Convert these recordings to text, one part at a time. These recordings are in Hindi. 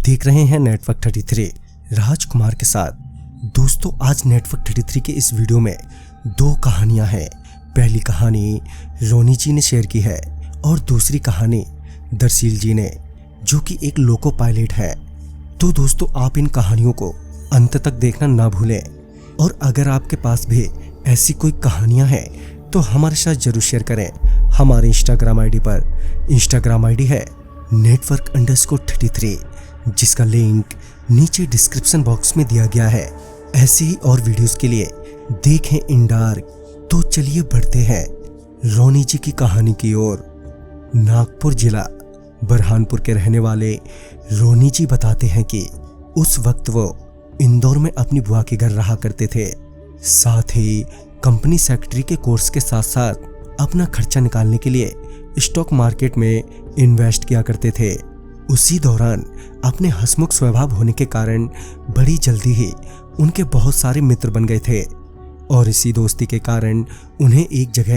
देख रहे हैं नेटवर्क 33 राजकुमार के साथ। दोस्तों, आज नेटवर्क 33 के इस वीडियो में दो कहानियां हैं। पहली कहानी रोनी जी ने शेयर की है और दूसरी कहानी दरसील जी ने, जो कि एक लोको पायलट है। तो दोस्तों, आप इन कहानियों को अंत तक देखना ना भूलें और अगर आपके पास भी ऐसी कोई कहानियां हैं तो हमारे साथ जरूर शेयर करें। हमारे इंस्टाग्राम आईडी पर, इंस्टाग्राम आईडी है network_33, जिसका लिंक नीचे डिस्क्रिप्शन बॉक्स में दिया गया है। ऐसे ही और वीडियोस के लिए देखें इन डार्क। तो चलिए बढ़ते हैं रोनी जी की कहानी की ओर। नागपुर जिला बरहानपुर के रहने वाले रोनी जी बताते हैं कि उस वक्त वो इंदौर में अपनी बुआ के घर रहा करते थे। साथ ही कंपनी सेक्रेटरी के कोर्स के साथ साथ अपना खर्चा निकालने के लिए स्टॉक मार्केट में इन्वेस्ट किया करते थे। उसी दौरान अपने हंसमुख स्वभाव होने के कारण बड़ी जल्दी ही उनके बहुत सारे मित्र बन गए थे और इसी दोस्ती के कारण उन्हें एक जगह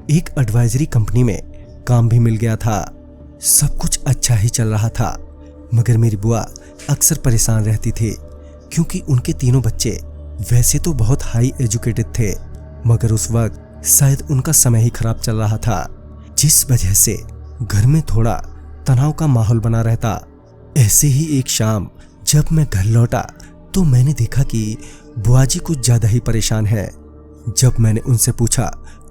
एक एडवाइजरी कंपनी में काम भी मिल गया था। सब कुछ अच्छा ही चल रहा था, मगर मेरी बुआ अक्सर परेशान रहती थी क्योंकि उनके तीनों बच्चे वैसे तो बहुत हाई एजुकेटेड थे, मगर उस वक्त शायद उनका समय ही खराब चल रहा था, जिस वजह से घर में थोड़ा तनाव का माहौल बना रहता। ऐसे ही एक शाम जब मैं घर लौटा तो मैंने देखा कि बुआ जी कुछ ज्यादा ही परेशान है। जब मैंने उनसे पूछा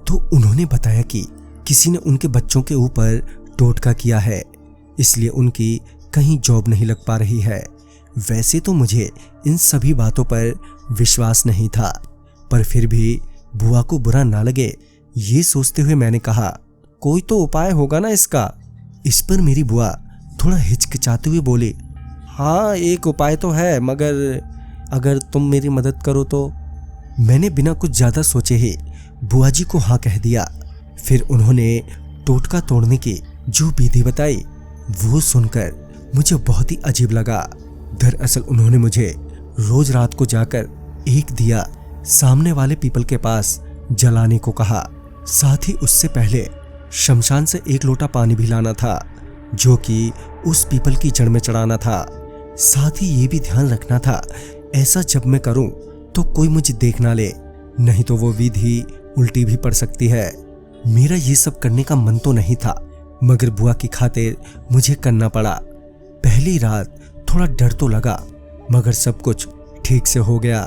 तो उन्होंने बताया कि किसी ने उनके बच्चों के ऊपर टोटका किया है, इसलिए उनकी कहीं जॉब नहीं लग पा रही है। वैसे तो मुझे इन सभी बातों पर विश्वास नहीं था, पर फिर भी बुआ को बुरा ना लगे ये सोचते हुए मैंने कहा, कोई तो उपाय होगा ना इसका। इस पर मेरी बुआ थोड़ा हिचकिचाते हुए बोली, हाँ एक उपाय तो है, मगर अगर तुम मेरी मदद करो तो। मैंने बिना कुछ ज्यादा सोचे ही बुआ जी को हाँ कह दिया। फिर उन्होंने टोटका तोड़ने की जो विधि बताई वो सुनकर मुझे बहुत ही अजीब लगा। दरअसल उन्होंने मुझे रोज रात को जाकर एक दिया सामने वाले पीपल के पास जलाने को कहा। साथ ही उससे पहले शमशान से एक लोटा पानी भी लाना था, जो कि उस पीपल की जड़ में चढ़ाना था। साथ ही ये भी ध्यान रखना था ऐसा जब मैं करूं तो कोई मुझे देख ना ले, नहीं तो वो विधि उल्टी भी पड़ सकती है। मेरा ये सब करने का मन तो नहीं था, मगर बुआ की खातिर मुझे करना पड़ा। पहली रात थोड़ा डर तो लगा, मगर सब कुछ ठीक से हो गया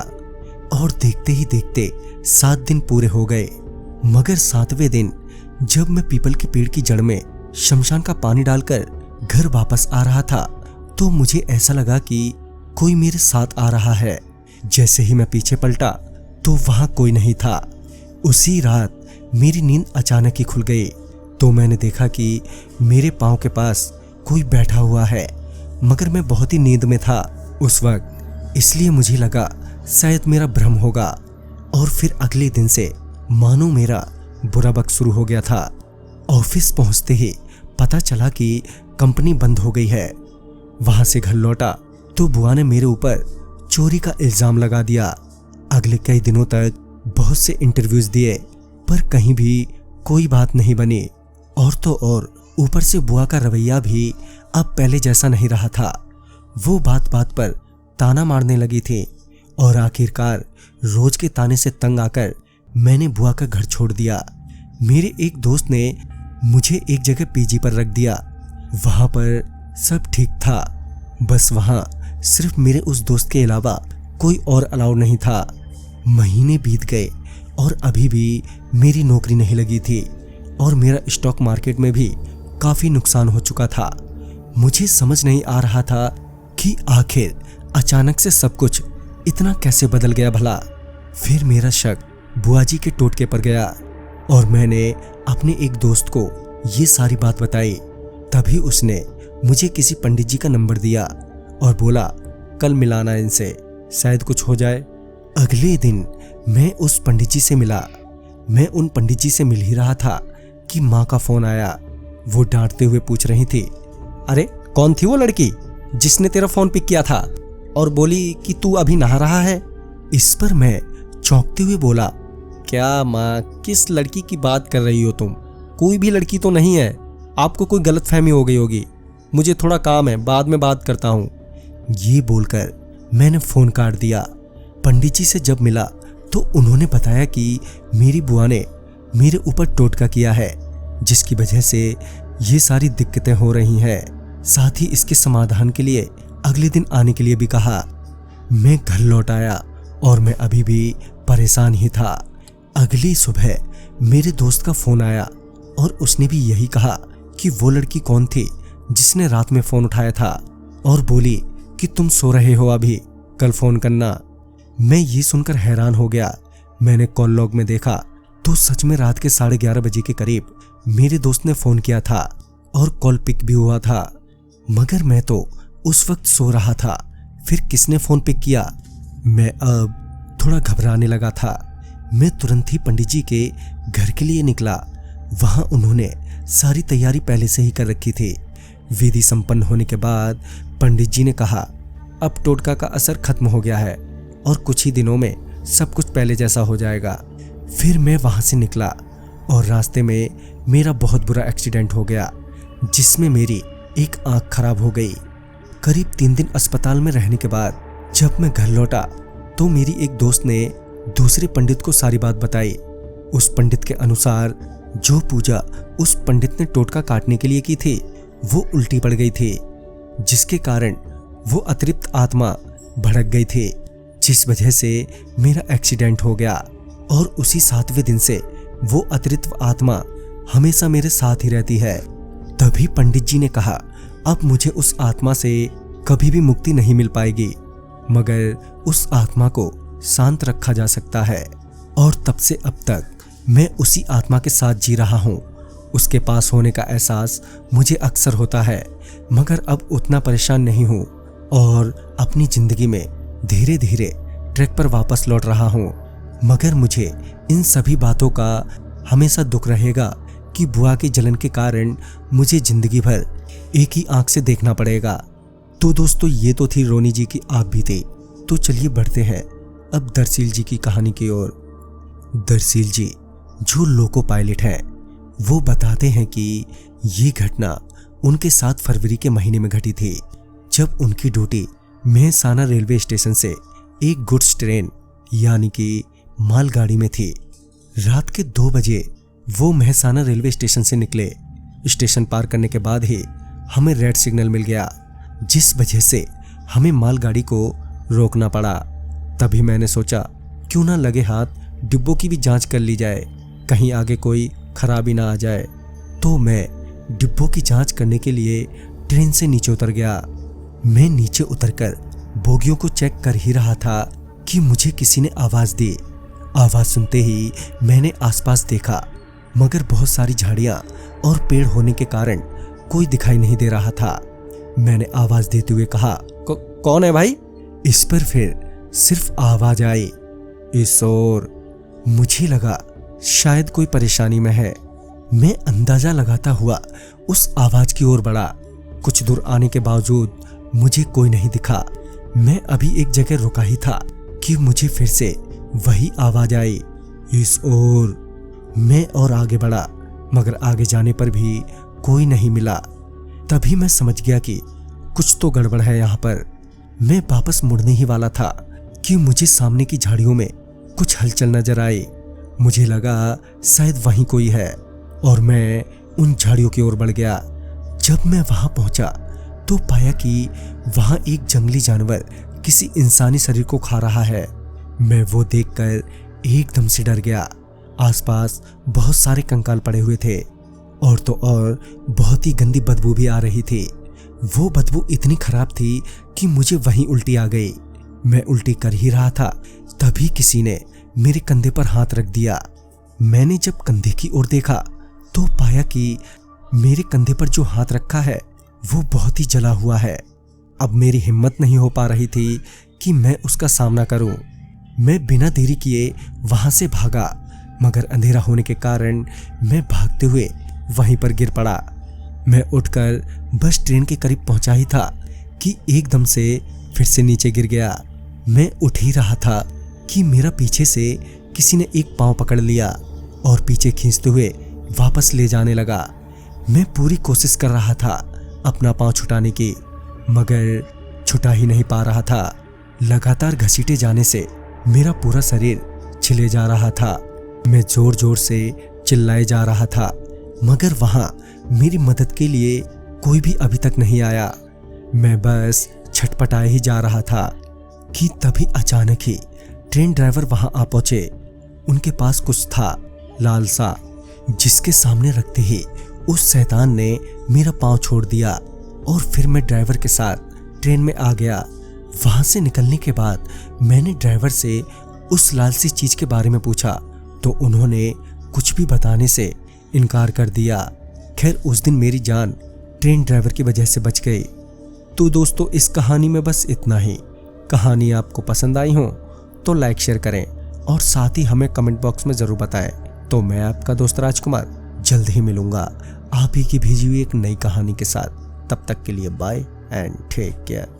और देखते ही देखते 7 दिन पूरे हो गए। मगर 7वें दिन जब मैं पीपल के पेड़ की जड़ में शमशान का पानी डालकर घर वापस आ रहा था तो मुझे ऐसा लगा कि कोई मेरे साथ आ रहा है। जैसे ही मैं पीछे पलटा तो वहां कोई नहीं था। उसी रात मेरी नींद अचानक ही खुल गई तो मैंने देखा कि मेरे पांव के पास कोई बैठा हुआ है, मगर मैं बहुत ही नींद में था उस वक्त, इसलिए मुझे लगा शायद मेरा भ्रम होगा। और फिर अगले दिन से मानो मेरा बुरा वक्त शुरू हो गया था। ऑफिस पहुंचते ही पता चला कि कंपनी बंद हो गई है। वहां से घर लौटा तो बुआ ने मेरे ऊपर चोरी का इल्जाम लगा दिया। अगले कई दिनों तक बहुत से इंटरव्यूज दिए, पर कहीं भी कोई बात नहीं बनी। और तो और ऊपर से बुआ का रवैया भी अब पहले जैसा नहीं रहा था। वो बात बात पर ताना मारने लगी थी और आखिरकार रोज के ताने से तंग आकर मैंने बुआ का घर छोड़ दिया। मेरे एक दोस्त ने मुझे एक जगह पीजी पर रख दिया। वहां पर सब ठीक था, बस वहां सिर्फ मेरे उस दोस्त के अलावा कोई और अलाउ नहीं था। महीने बीत गए और अभी भी मेरी नौकरी नहीं लगी थी और मेरा स्टॉक मार्केट में भी काफी नुकसान हो चुका था। मुझे समझ नहीं आ रहा था कि आखिर अचानक से सब कुछ इतना कैसे बदल गया भला। फिर मेरा शक बुआ जी के टोटके पर गया और मैंने अपने एक दोस्त को ये सारी बात बताई। तभी उसने मुझे किसी पंडित जी का नंबर दिया और बोला, कल मिलाना इनसे, शायद कुछ हो जाए। अगले दिन मैं उस पंडित जी से मिला। मैं उन पंडित जी से मिल ही रहा था कि माँ का फोन आया। वो डांटते हुए पूछ रही थी, अरे कौन थी वो लड़की जिसने तेरा फोन पिक किया था और बोली कि तू अभी नहा रहा है? इस पर मैं चौंकते हुए बोला, क्या माँ, किस लड़की की बात कर रही हो तुम? कोई भी लड़की तो नहीं है, आपको कोई गलतफहमी हो गई होगी। मुझे थोड़ा काम है, बाद में बात करता हूँ। ये बोलकर मैंने फोन काट दिया। पंडित जी से जब मिला तो उन्होंने बताया कि मेरी बुआ ने मेरे ऊपर टोटका किया है, जिसकी वजह से ये सारी दिक्कतें हो रही हैं। साथ ही इसके समाधान के लिए अगले दिन आने के लिए भी कहा। मैं घर लौट आया और मैं अभी भी परेशान ही था। अगली सुबह मेरे दोस्त का फोन आया और उसने भी यही कहा कि वो लड़की कौन थी जिसने रात में फोन उठाया था, और बोली कि तुम सो रहे हो, अभी कल फोन करना। मैं ये सुनकर हैरान हो गया। मैंने कॉल लॉग में देखा तो सच में रात के 11:30 बजे के करीब मेरे दोस्त ने फोन किया था और कॉल पिक भी हुआ था, मगर मैं तो उस वक्त सो रहा था। फिर किसने फोन पिक किया? मैं अब थोड़ा घबराने लगा था। मैं तुरंत ही पंडित जी के घर के लिए निकला। वहां उन्होंने सारी तैयारी पहले से ही कर रखी थी। विधि संपन्न होने के बाद पंडित जी ने कहा, अब टोटका का असर खत्म हो गया है और कुछ ही दिनों में सब कुछ पहले जैसा हो जाएगा। फिर मैं वहां से निकला और रास्ते में मेरा बहुत बुरा एक्सीडेंट हो गया, जिसमें मेरी एक आंख खराब हो गई। करीब 3 दिन अस्पताल में रहने के बाद जब मैं घर लौटा तो मेरी एक दोस्त ने दूसरे पंडित को सारी बात बताई। उस पंडित के अनुसार जो पूजा उस पंडित ने टोटका काटने के लिए की थी वो उल्टी पड़ गई थी, जिसके कारण वो अतिरिक्त आत्मा भड़क गई थी, जिस वजह से मेरा एक्सीडेंट हो गया। और उसी 7वें दिन से वो अतिरिक्त आत्मा हमेशा मेरे साथ ही रहती है। तभी पंडित जी ने कहा, अब मुझे उस आत्मा से कभी भी मुक्ति नहीं मिल पाएगी, मगर उस आत्मा को शांत रखा जा सकता है। और तब से अब तक मैं उसी आत्मा के साथ जी रहा हूँ। उसके पास होने का एहसास मुझे अक्सर होता है, मगर अब उतना परेशान नहीं हूँ और अपनी जिंदगी में धीरे धीरे ट्रैक पर वापस लौट रहा हूँ। मगर मुझे इन सभी बातों का हमेशा दुख रहेगा कि बुआ की जलन के कारण मुझे जिंदगी भर एक ही आंख से देखना पड़ेगा। तो दोस्तों, ये तो थी रोनी जी की आग भी थी। तो चलिए बढ़ते हैं अब दरसील जी की कहानी की ओर। दरसील जी जो लोको पायलट हैं, वो बताते हैं कि ये घटना उनके 7 फरवरी के महीने में घटी थी, जब उनकी ड्यूटी मेहसाना रेलवे स्टेशन से एक गुड्स ट्रेन यानी कि मालगाड़ी में थी। रात के 2 बजे वो मेहसाना रेलवे स्टेशन से निकले। स्टेशन पार करने के बाद ही हमें रेड सिग्नल मिल गया, जिस वजह से हमें मालगाड़ी को रोकना पड़ा। तभी मैंने सोचा क्यों ना लगे हाथ डिब्बों की भी जांच कर ली जाए, कहीं आगे कोई खराबी ना आ जाए। तो मैं डिब्बों की जांच करने के लिए ट्रेन से नीचे उतर गया। मैं नीचे उतरकर बोगियों को चेक कर ही रहा था कि मुझे किसी ने आवाज दी। आवाज सुनते ही मैंने आसपास देखा, मगर बहुत सारी झाड़ियां और पेड़ होने के कारण कोई दिखाई नहीं दे रहा था। मैंने आवाज देते हुए कहा, कौन है भाई? इस पर फिर सिर्फ आवाज आई, इस ओर। मुझे लगा शायद कोई परेशानी में है। मैं अंदाजा लगाता हुआ उस आवाज की ओर बढ़ा। कुछ दूर आने के बावजूद मुझे कोई नहीं दिखा। मैं अभी एक जगह रुका ही था कि मुझे फिर से वही आवाज आई, इस ओर। मैं और आगे बढ़ा, मगर आगे जाने पर भी कोई नहीं मिला। तभी मैं समझ गया कि कुछ तो गड़बड़ है यहाँ पर। मैं वापस मुड़ने ही वाला था कि मुझे सामने की झाड़ियों में कुछ हलचल नजर आई। मुझे लगा शायद वहीं कोई है और मैं उन झाड़ियों की ओर बढ़ गया। जब मैं वहां पहुंचा तो पाया कि वहां एक जंगली जानवर किसी इंसानी शरीर को खा रहा है। मैं वो देखकर एकदम से डर गया। आसपास बहुत सारे कंकाल पड़े हुए थे और तो और बहुत ही गंदी बदबू भी आ रही थी। वो बदबू इतनी खराब थी कि मुझे वहीं उल्टी आ गई। मैं उल्टी कर ही रहा था, तभी किसी ने मेरे कंधे पर हाथ रख दिया। मैंने जब कंधे की ओर देखा तो पाया कि मेरे कंधे पर जो हाथ रखा है वो बहुत ही जला हुआ है। अब मेरी हिम्मत नहीं हो पा रही थी कि मैं उसका सामना करूं। मैं बिना देरी किए वहां से भागा, मगर अंधेरा होने के कारण मैं भागते हुए वहीं पर गिर पड़ा। मैं उठकर बस ट्रेन के करीब पहुंचा ही था कि एकदम से फिर से नीचे गिर गया। मैं उठ ही रहा था कि मेरा पीछे से किसी ने एक पांव पकड़ लिया और पीछे खींचते हुए वापस ले जाने लगा। मैं पूरी कोशिश कर रहा था अपना पांव छुटाने की, मगर छुटा ही नहीं पा रहा था। लगातार घसीटे जाने से मेरा पूरा शरीर छिले जा रहा था। मैं जोर जोर से चिल्लाए जा रहा था, मगर वहां मेरी मदद के लिए कोई भी अभी तक नहीं आया। मैं बस छटपटाए ही जा रहा था कि तभी अचानक ही ट्रेन ड्राइवर वहां आ पहुंचे। उनके पास कुछ था लाल सा, जिसके सामने रखते ही उस शैतान ने मेरा पांव छोड़ दिया और फिर मैं ड्राइवर के साथ ट्रेन में आ गया। वहां से निकलने के बाद मैंने ड्राइवर से उस लाल सी चीज के बारे में पूछा तो उन्होंने कुछ भी बताने से इनकार कर दिया। खैर उस दिन मेरी जान ट्रेन ड्राइवर की वजह से बच गई। तो दोस्तों इस कहानी में बस इतना ही। कहानी आपको पसंद आई हो तो लाइक शेयर करें और साथ ही हमें कमेंट बॉक्स में जरूर बताएं। तो मैं आपका दोस्त राजकुमार जल्द ही मिलूंगा आप ही की भेजी हुई एक नई कहानी के साथ। तब तक के लिए बाय एंड टेक केयर।